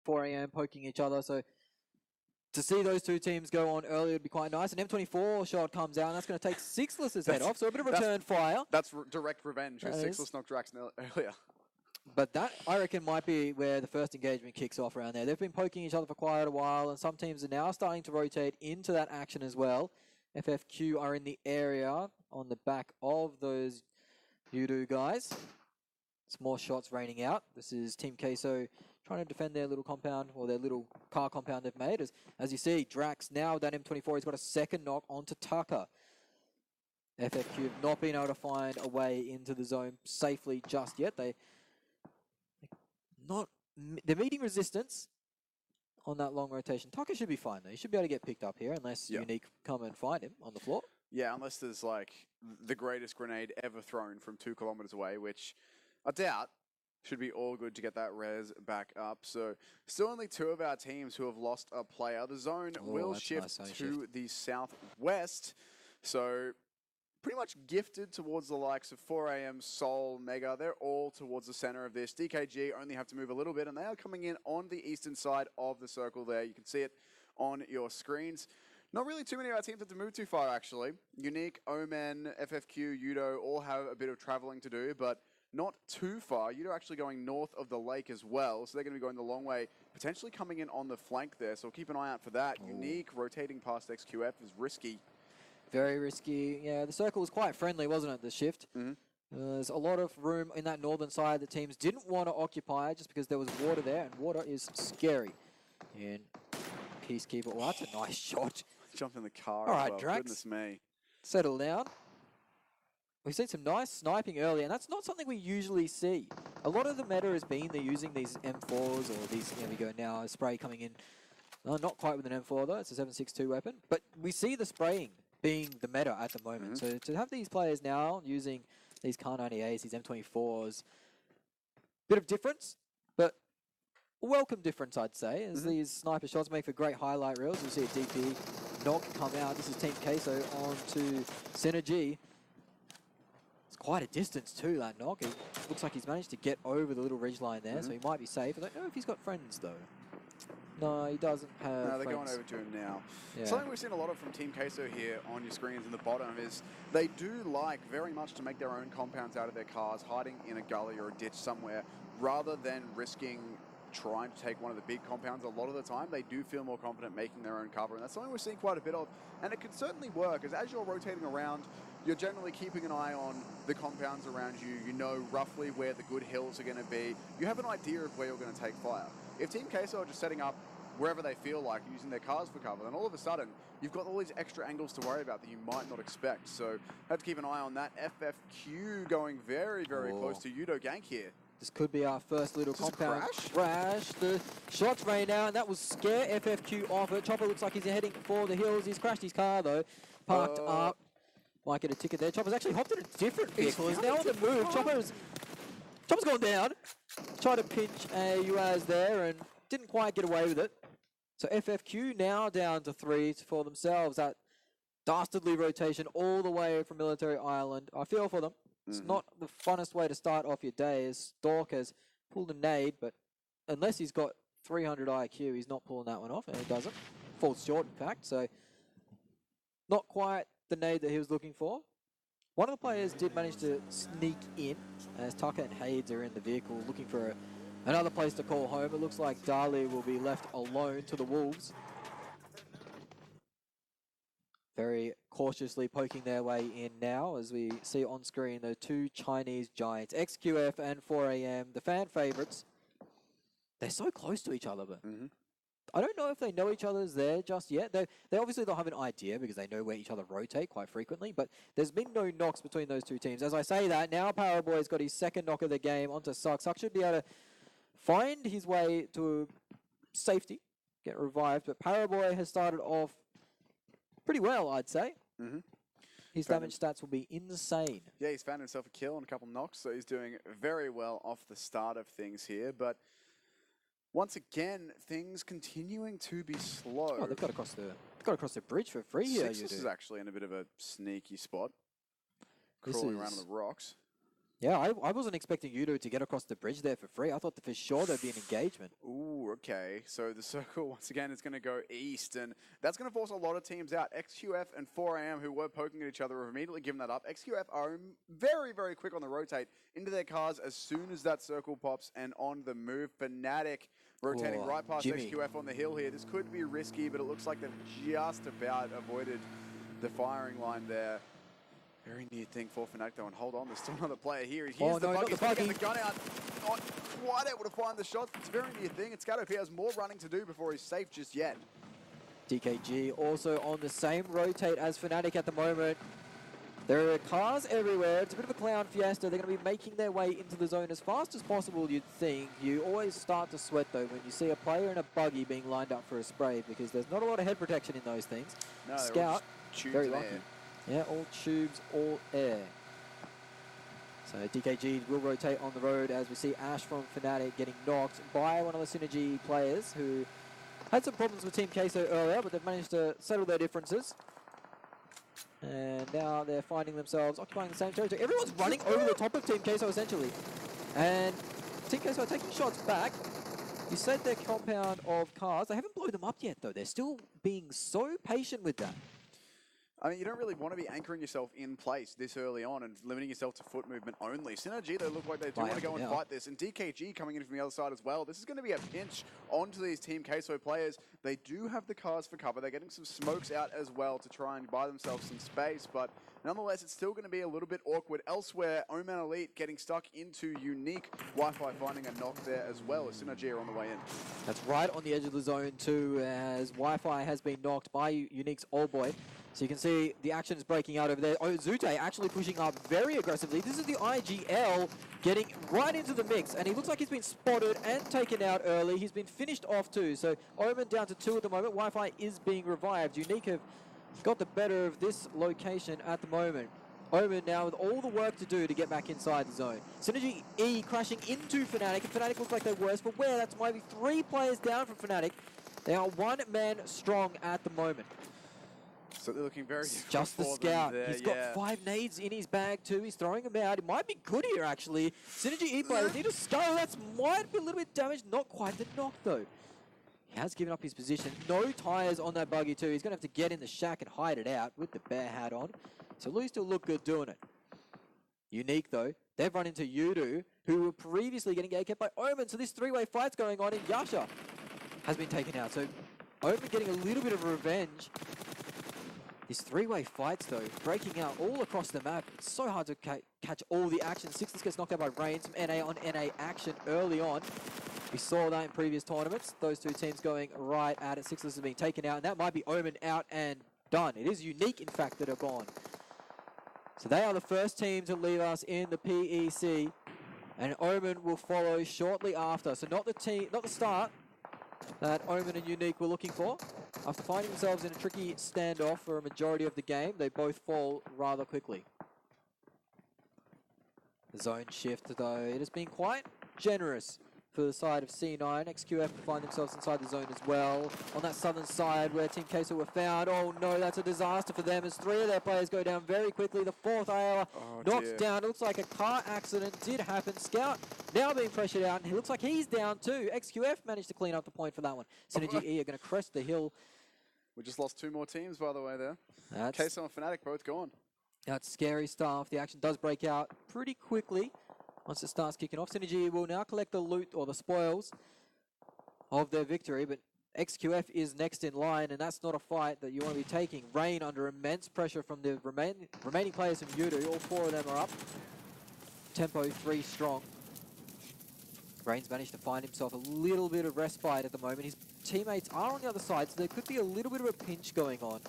4am poking each other. So to see those two teams go on early would be quite nice. An M24 shot comes out, and that's going to take Sixless's head off. So a bit of return fire. That's direct revenge, because Sixless knocked Drax earlier. But that, I reckon, might be where the first engagement kicks off around there. They've been poking each other for quite a while, and some teams are now starting to rotate into that action as well. FFQ are in the area on the back of those Yoodo guys. Some more shots raining out. This is Team Queso trying to defend their little compound, or their little car compound they've made. As you see, Drax now with that M24, he's got a second knock onto Tucker. FFQ have not been able to find a way into the zone safely just yet. They're meeting resistance on that long rotation. Tucker should be fine though. He should be able to get picked up here unless Unique come and find him on the floor. Yeah, unless there's like the greatest grenade ever thrown from 2 kilometers away, which I doubt. Should be all good to get that res back up. So still only 2 of our teams who have lost a player. The zone will shift to the southwest. So pretty much gifted towards the likes of 4am, Seoul, Mega. They're all towards the center of this. DKG only have to move a little bit, and they are coming in on the eastern side of the circle there. You can see it on your screens. Not really too many of our teams have to move too far, actually. Unique, Omen, FFQ, Yoodo all have a bit of traveling to do, but not too far. Yoodo actually going north of the lake as well, so they're going to be going the long way, potentially coming in on the flank there, so keep an eye out for that. Ooh. Unique rotating past XQF is risky. Very risky. Yeah, the circle was quite friendly, wasn't it, the shift? There's a lot of room in that northern side that teams didn't want to occupy just because there was water there, and water is scary. And Peacekeeper, well, that's a nice shot. Jump in the car. All right, well. Drax. Goodness me. Settle down. We've seen some nice sniping earlier, and that's not something we usually see. A lot of the meta has been they're using these M4s or these, there we go now, a spray coming in. Not quite with an M4 though, it's a 7.62 weapon. But we see the spraying being the meta at the moment. So to have these players now using these Kar 98s, these M24s, bit of difference, but a welcome difference I'd say, as these sniper shots make for great highlight reels. You'll see a DP knock come out. This is Team Queso on to Synergy. Quite a distance too, that knock. It looks like he's managed to get over the little ridge line there, so he might be safe. I don't know if he's got friends though. No, he doesn't have No, they're friends. going over to him now. Yeah. Something we've seen a lot of from Team Queso here on your screens in the bottom is they do like very much to make their own compounds out of their cars, hiding in a gully or a ditch somewhere, rather than risking trying to take one of the big compounds. A lot of the time, they do feel more confident making their own cover, and that's something we're seeing quite a bit of, and it can certainly work, as you're rotating around, you're generally keeping an eye on the compounds around you. You know roughly where the good hills are going to be. You have an idea of where you're going to take fire. If Team Queso are just setting up wherever they feel like, using their cars for cover, then all of a sudden, you've got all these extra angles to worry about that you might not expect. So, have to keep an eye on that. FFQ going very, very close to Yoodo Genk here. This could be our first little compound crash. The shots rain out, and that will scare FFQ off it. Chopper looks like he's heading for the hills. He's crashed his car, though. Parked up. Might get a ticket there. Chopper's actually hopped in a different vehicle. He's now on the move. Chopper's gone down. Tried to pinch a UAZ there and didn't quite get away with it. So FFQ now down to 3 for themselves. That dastardly rotation all the way from Military Island. I feel for them. It's not the funnest way to start off your day, as Stork has pulled a nade, but unless he's got 300 IQ, he's not pulling that one off, and he doesn't. Falls short, in fact, so not quite the nade that he was looking for. One of the players did manage to sneak in, as Tucker and Hades are in the vehicle looking for another place to call home. It looks like Dali will be left alone to the Wolves. Very cautiously poking their way in now, as we see on screen the 2 Chinese giants, XQF and 4am, the fan favorites. They're so close to each other, but I don't know if they know each other's there just yet. They obviously don't have an idea because they know where each other rotate quite frequently, but there's been no knocks between those two teams. As I say that, now Paraboy's got his second knock of the game onto Suck. Suck should be able to find his way to safety, get revived, but Paraboy has started off pretty well, I'd say. His damage stats will be insane. Yeah, he's found himself a kill and a couple knocks, so he's doing very well off the start of things here. But once again, things continuing to be slow. Oh, they've got across the bridge for free here. Sixless is actually in a bit of a sneaky spot, crawling around on the rocks. Yeah, I wasn't expecting Yoodo to get across the bridge there for free. I thought that for sure there'd be an engagement. Ooh, okay. So the circle, once again, is going to go east, and that's going to force a lot of teams out. XQF and 4AM, who were poking at each other, have immediately given that up. XQF are very, very quick on the rotate into their cars as soon as that circle pops, and on the move. Fnatic rotating right past Jimmy. XQF on the hill here. This could be risky, but it looks like they've just about avoided the firing line there. Very near thing for Fnatic though, and hold on, there's still another player here. Here's the buggy, he's getting the gun out. Not quite able to find the shots. It's a very near thing, and Scatto has more running to do before he's safe just yet. DKG also on the same rotate as Fnatic at the moment. There are cars everywhere. It's a bit of a clown fiesta. They're going to be making their way into the zone as fast as possible, you'd think. You always start to sweat, though, when you see a player in a buggy being lined up for a spray, because there's not a lot of head protection in those things. No, Scout, very lucky. Air. Yeah, all tubes, all air. So DKG will rotate on the road as we see Ash from Fnatic getting knocked by one of the Synergy players who had some problems with Team Queso earlier, but they've managed to settle their differences. And now they're finding themselves occupying the same territory. Everyone's running over the top of Team Queso, essentially. And Team Queso are taking shots back. You said their compound of cars. They haven't blown them up yet, though. They're still being so patient with that. I mean, you don't really want to be anchoring yourself in place this early on and limiting yourself to foot movement only. Synergy, they look like they do want to go and fight this. And DKG coming in from the other side as well. This is going to be a pinch onto these Team Queso players. They do have the cars for cover. They're getting some smokes out as well to try and buy themselves some space. But nonetheless, it's still going to be a little bit awkward. Elsewhere, Oman Elite getting stuck into Unique. Wi-Fi finding a knock there as well as Synergy are on the way in. That's right on the edge of the zone too, as Wi-Fi has been knocked by Unique's old boy. So you can see the action is breaking out over there. Zute actually pushing up very aggressively. This is the IGL getting right into the mix, and he looks like he's been spotted and taken out early. He's been finished off too. So Omen down to 2 at the moment. Wi-Fi is being revived. Unique have got the better of this location at the moment. Omen now with all the work to do to get back inside the zone. Synergy E crashing into Fnatic, and Fnatic looks like they're worse for wear. That's maybe 3 players down from Fnatic. They are 1 man strong at the moment. So they're looking very just the scout. He's got 5 nades in his bag too. He's throwing them out. It might be good here actually. Synergy E players need a scale. That might be a little bit damaged. Not quite the knock though. He has given up his position. No tires on that buggy too. He's going to have to get in the shack and hide it out with the bear hat on. So Louis still look good doing it. Unique though. They've run into Yoodo, who were previously getting kept by Omen. So this 3-way fight's going on, and Yasha has been taken out. So Omen getting a little bit of revenge. These 3-way fights, though, breaking out all across the map. It's so hard to catch all the action. Sixless gets knocked out by Rain. Some NA on NA action early on. We saw that in previous tournaments. Those 2 teams going right at it. Sixless is being taken out, and that might be Omen out and done. It is Unique, in fact, that are gone. So they are the first team to leave us in the PEC, and Omen will follow shortly after. So not the start that Omen and Unique were looking for. After finding themselves in a tricky standoff for a majority of the game, they both fall rather quickly. The zone shift, though, it has been quite generous for the side of C9. XQF find themselves inside the zone as well. On that southern side where Team Queso were found. Oh no, that's a disaster for them as 3 of their players go down very quickly. The 4th AR knocked down. It looks like a car accident did happen. Scout now being pressured out, and he looks like he's down too. XQF managed to clean up the point for that one. Synergy E are going to crest the hill. We just lost 2 more teams, by the way, there. That's Queso and Fnatic both gone. That's scary stuff. The action does break out pretty quickly once it starts kicking off. Synergy will now collect the loot or the spoils of their victory, but XQF is next in line, and that's not a fight that you want to be taking. Rain under immense pressure from the remaining players from Yoodo. All 4 of them are up. Tempo 3 strong. Rain's managed to find himself a little bit of respite at the moment. His teammates are on the other side, so there could be a little bit of a pinch going on.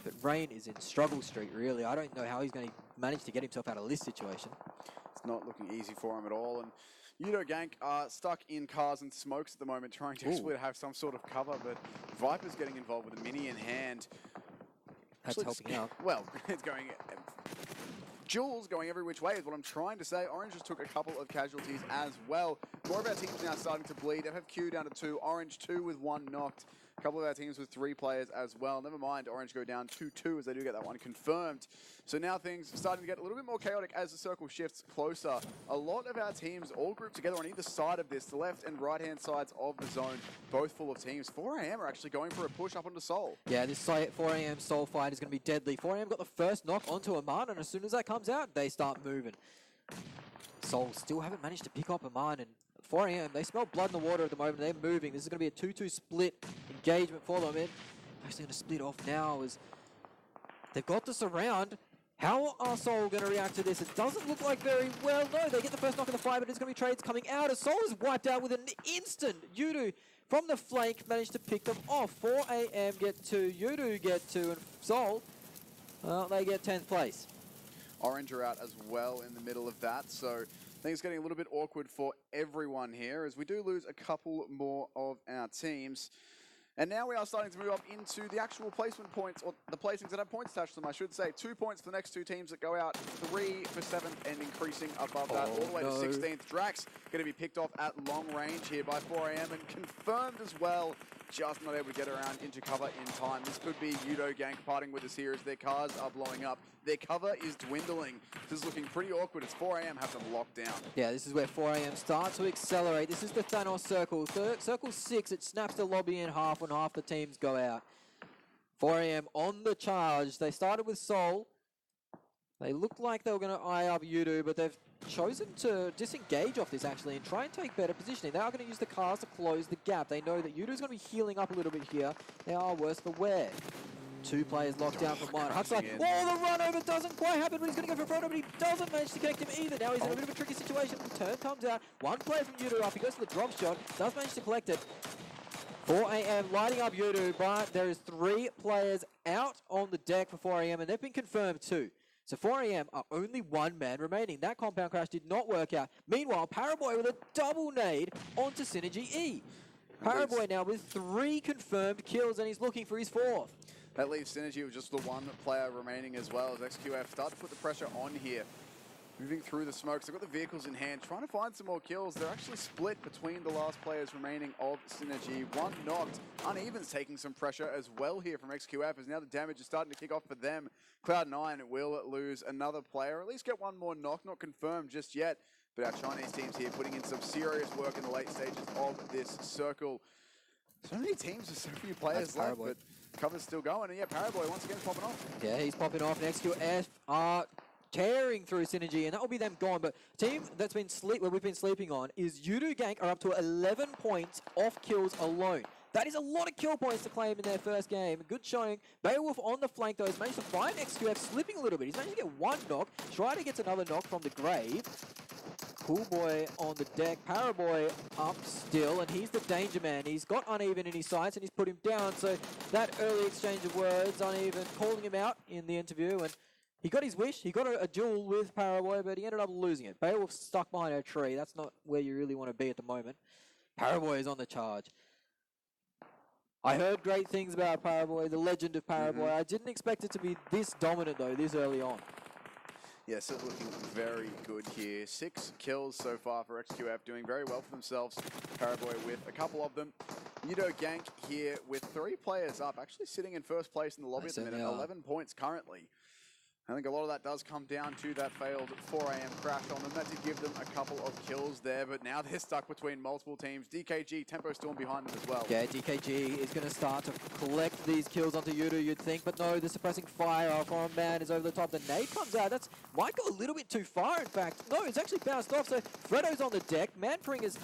But Rain is in struggle street, really. I don't know how he's going to manage to get himself out of this situation. It's not looking easy for him at all. And Yoodo Genk are stuck in cars and smokes at the moment, trying to actually have some sort of cover. But Viper's getting involved with a mini in hand. That's helping out. Well, it's going... Jules going every which way is what I'm trying to say. Orange just took a couple of casualties as well. More of our teams now starting to bleed. FFQ down to 2. Orange 2 with 1 knocked. A couple of our teams with 3 players as well. Never mind, Orange go down 2-2 as they do get that one confirmed. So now things are starting to get a little bit more chaotic as the circle shifts closer. A lot of our teams all grouped together on either side of this, the left and right-hand sides of the zone, both full of teams. 4AM are actually going for a push up onto Seoul. Yeah, this 4AM Seoul fight is going to be deadly. 4AM got the first knock onto Aman, and as soon as that comes out, they start moving. Seoul still haven't managed to pick up Aman, and 4AM, they smell blood in the water at the moment. They're moving. This is going to be a 2-2 split engagement for them. They're actually going to split off now as they've got the surround. How are Seoul going to react to this? It doesn't look like very well. No, they get the first knock of the fight, but it's going to be trades coming out as Seoul is wiped out with an instant. Yoodo from the flank managed to pick them off. 4AM get 2, Yoodo get 2, and Seoul, well, they get 10th place. Orange are out as well in the middle of that, so things getting a little bit awkward for everyone here as we do lose a couple more of our teams. And now we are starting to move up into the actual placement points, or the placings that have points attached to them, I should say. 2 points for the next 2 teams that go out, 3 for 7th, and increasing above that all the way to 16th. Drax going to be picked off at long range here by 4AM and confirmed as well. Just not able to get around into cover in time. This could be Yoodo Genk parting with us here as their cars are blowing up. Their cover is dwindling. This is looking pretty awkward as 4AM have them locked down. Yeah, this is where 4AM starts to accelerate. This is the Thanos circle. Circle 6, it snaps the lobby in half when half the teams go out. 4AM on the charge. They started with Seoul. They looked like they were going to eye up Yoodo, but they've chosen to disengage off this actually and try and take better positioning. They are going to use the cars to close the gap. They know that Yoodo's going to be healing up a little bit here. They are worse for wear. 2 players locked down from mine. Huxley, the run over doesn't quite happen, but he's going to go for a photo, but he doesn't manage to connect him either. Now he's in a bit of a tricky situation. The turn comes out. 1 player from Yoodo up. He goes for the drop shot. Does manage to collect it. 4AM lighting up Yoodo, but there is 3 players out on the deck for 4AM, and they've been confirmed too. So 4AM are only 1 man remaining. That compound crash did not work out. Meanwhile, Paraboy with a double nade onto Synergy E. Paraboy now with 3 confirmed kills, and he's looking for his 4th. That leaves Synergy with just the 1 player remaining as well as XQF start to put the pressure on here. Moving through the smokes, they've got the vehicles in hand, trying to find some more kills. They're actually split between the last players remaining of Synergy. 1 knocked. Uneven's taking some pressure as well here from XQF as now the damage is starting to kick off for them. Cloud9 will lose another player, at least get 1 more knock, not confirmed just yet. But our Chinese teams here putting in some serious work in the late stages of this circle. So many teams with so few players left, but cover's still going. And yeah, Paraboy once again popping off. Yeah, he's popping off. And XQF are tearing through Synergy, and that will be them gone. But team that's been where we've been sleeping on is Yoodo Genk are up to 11 points off kills alone. That is a lot of kill points to claim in their first game. Good showing. Beowulf on the flank though has managed to find XQF slipping a little bit. He's managed to get 1 knock. Strider gets another knock from the grave. Cool Boy on the deck. Paraboy up still, and he's the danger man. He's got Uneven in his sights, and he's put him down. So that early exchange of words, Uneven calling him out in the interview, and he got his wish. He got a duel with Paraboy, but he ended up losing it. Beowulf stuck behind a tree. That's not where you really want to be at the moment. Paraboy is on the charge. I heard great things about Paraboy, the legend of Paraboy. I didn't expect it to be this dominant, though, this early on. Yes, it's looking very good here. 6 kills so far for XQF, doing very well for themselves. Paraboy with a couple of them. Yoodo Genk here with 3 players up, actually sitting in first place in the lobby at the minute. 11 points currently. I think a lot of that does come down to that failed 4AM crash on them. That did give them a couple of kills there, but now they're stuck between multiple teams. DKG, Tempo Storm behind them as well. Yeah, DKG is going to start to collect these kills onto Yoodo, you'd think, but no, the suppressing fire from Man is over the top. The nade comes out. That's might go a little bit too far, in fact. No, it's actually bounced off, so Fredo's on the deck. Manpring is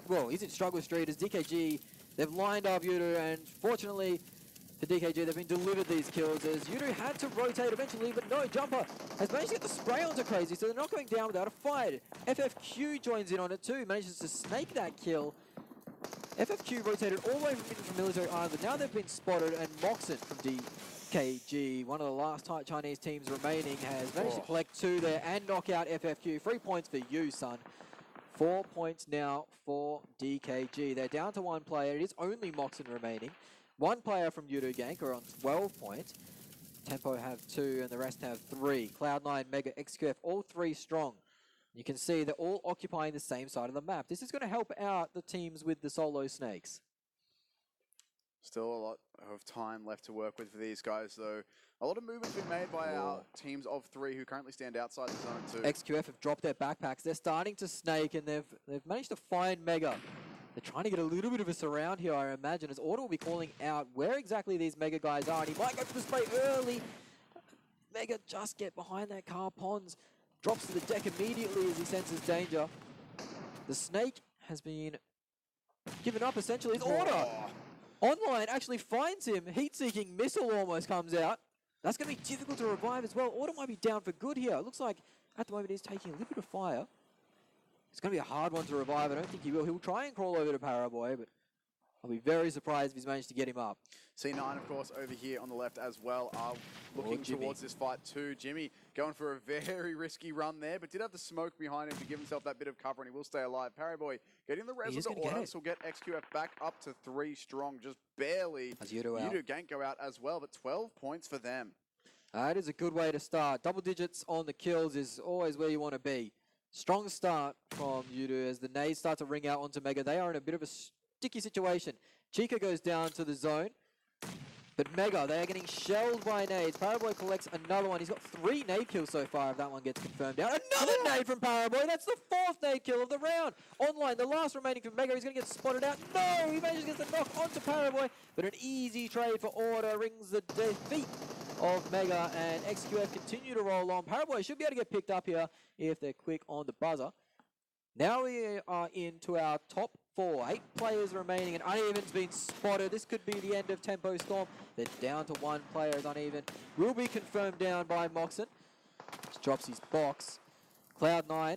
well, he's in struggle street as DKG. They've lined up Yoodo, and fortunately, for DKG, they've been delivered these kills as Yoodo had to rotate eventually, but no, Jumper has managed to get the spray onto Crazy, so they're not going down without a fight. FFQ joins in on it too, manages to snake that kill. FFQ rotated all the way from Military Island, but now they've been spotted, and Moxon from DKG, one of the last Chinese teams remaining, has managed to collect 2 there and knock out FFQ. 3 points for you, son. 4 points now for DKG. They're down to 1 player. It is only Moxon remaining. 1 player from Yoodo Genk are on 12 points. Tempo have 2 and the rest have 3. Cloud9, Mega, XQF, all 3 strong. You can see they're all occupying the same side of the map. This is going to help out the teams with the solo snakes. Still a lot of time left to work with for these guys, though. A lot of movement's been made by our teams of 3 who currently stand outside the zone too. XQF have dropped their backpacks. They're starting to snake, and they've managed to find Mega. They're trying to get a little bit of a surround here, I imagine, as Order will be calling out where exactly these Mega guys are, and he might go for the spray early. Mega just get behind that car. Pons drops to the deck immediately as he senses danger. The snake has been given up, essentially. It's Order! Online actually finds him. Heat-seeking missile almost comes out. That's going to be difficult to revive as well. Order might be down for good here. It looks like at the moment he's taking a little bit of fire. It's going to be a hard one to revive. I don't think he will. He'll try and crawl over to Paraboy, but I'll be very surprised if he's managed to get him up. C9, of course, over here on the left as well, are looking towards this fight too. Jimmy going for a very risky run there, but did have the smoke behind him to give himself that bit of cover, and he will stay alive. Paraboy getting the res of the Order, so will get XQF back up to 3 strong, just barely. As Yoodo out. Yoodo Genk go out as well, but 12 points for them. That is a good way to start. Double digits on the kills is always where you want to be. Strong start from Yoodo as the nades start to ring out onto Mega. They are in a bit of a sticky situation. Chica goes down to the zone. But Mega, they are getting shelled by nades. Paraboy collects another one. He's got 3 nade kills so far if that one gets confirmed out. Another nade from Paraboy. That's the 4th nade kill of the round. Online, the last remaining from Mega. He's going to get spotted out. No! He manages to get the knock onto Paraboy. But an easy trade for Order rings the defeat of Mega. And XQF continue to roll on. Paraboy should be able to get picked up here if they're quick on the buzzer. Now we are into our top 4. 8 players remaining, and Uneven's been spotted. This could be the end of Tempo Storm. They're down to 1 player as Uneven will be confirmed down by Moxon. Just drops his box. Cloud9,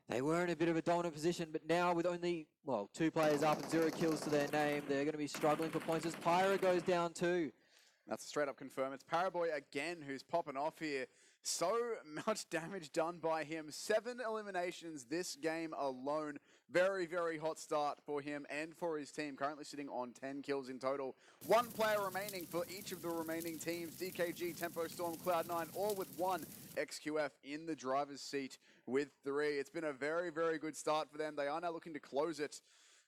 they were in a bit of a dominant position, but now with only, well, 2 players up and 0 kills to their name, they're going to be struggling for points as Pyra goes down too. That's a straight up confirm. It's Paraboy again who's popping off here. So much damage done by him. 7 eliminations this game alone. Very, very hot start for him and for his team. Currently sitting on 10 kills in total. 1 player remaining for each of the remaining teams. DKG, Tempo Storm, Cloud9, all with 1. XQF in the driver's seat with 3. It's been a very, very good start for them. They are now looking to close it.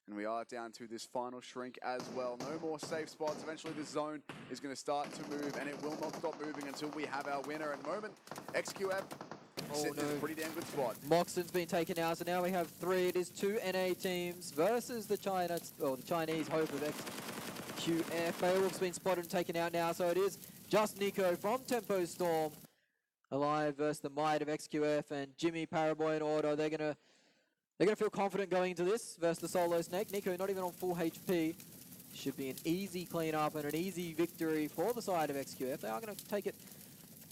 And we are down to this final shrink as well. No more safe spots. Eventually the zone is going to start to move, and it will not stop moving until we have our winner. At the moment, XQF sitting in a pretty damn good spot. Moxon's been taken out, so now we have 3. It is 2 NA teams versus the Chinese hope of XQF. Beowulf's been spotted and taken out now, so it is just Nico from Tempo Storm alive versus the might of XQF, and Jimmy, Paraboy, and Order. They're going to feel confident going into this versus the solo snake. Nico not even on full HP. Should be an easy clean-up and an easy victory for the side of XQF. They are going to take it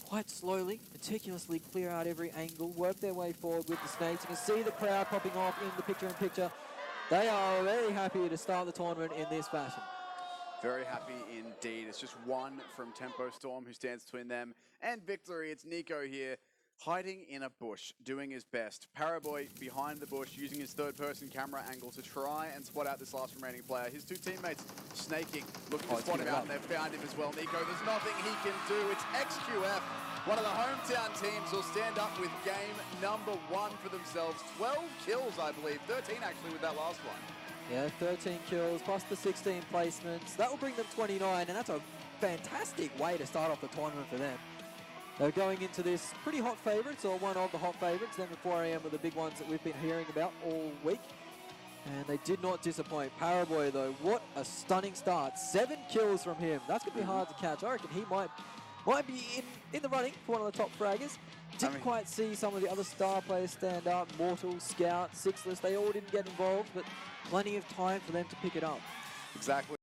quite slowly, meticulously clear out every angle, work their way forward with the snakes. You can see the crowd popping off in the picture-in-picture. They are very happy to start the tournament in this fashion. Very happy indeed. It's just 1 from Tempo Storm who stands between them and victory. It's Nico here, hiding in a bush, doing his best. Paraboy behind the bush, using his third-person camera angle to try and spot out this last remaining player. His 2 teammates snaking, looking to spot him out, and they've found him as well. Nico, there's nothing he can do. It's XQF. One of the hometown teams will stand up with game number 1 for themselves. 12 kills, I believe. 13 actually with that last one. Yeah, 13 kills plus the 16 placements. That will bring them 29, and that's a fantastic way to start off the tournament for them. They're going into this pretty hot favourites, or one of the hot favourites. Them at 4 AM are the big ones that we've been hearing about all week. And they did not disappoint. Paraboy, though, what a stunning start. 7 kills from him. That's going to be hard to catch. I reckon he might be in the running for one of the top fraggers. Didn't quite see some of the other star players stand up. Mortal, Scout, Sixless, they all didn't get involved, but plenty of time for them to pick it up. Exactly.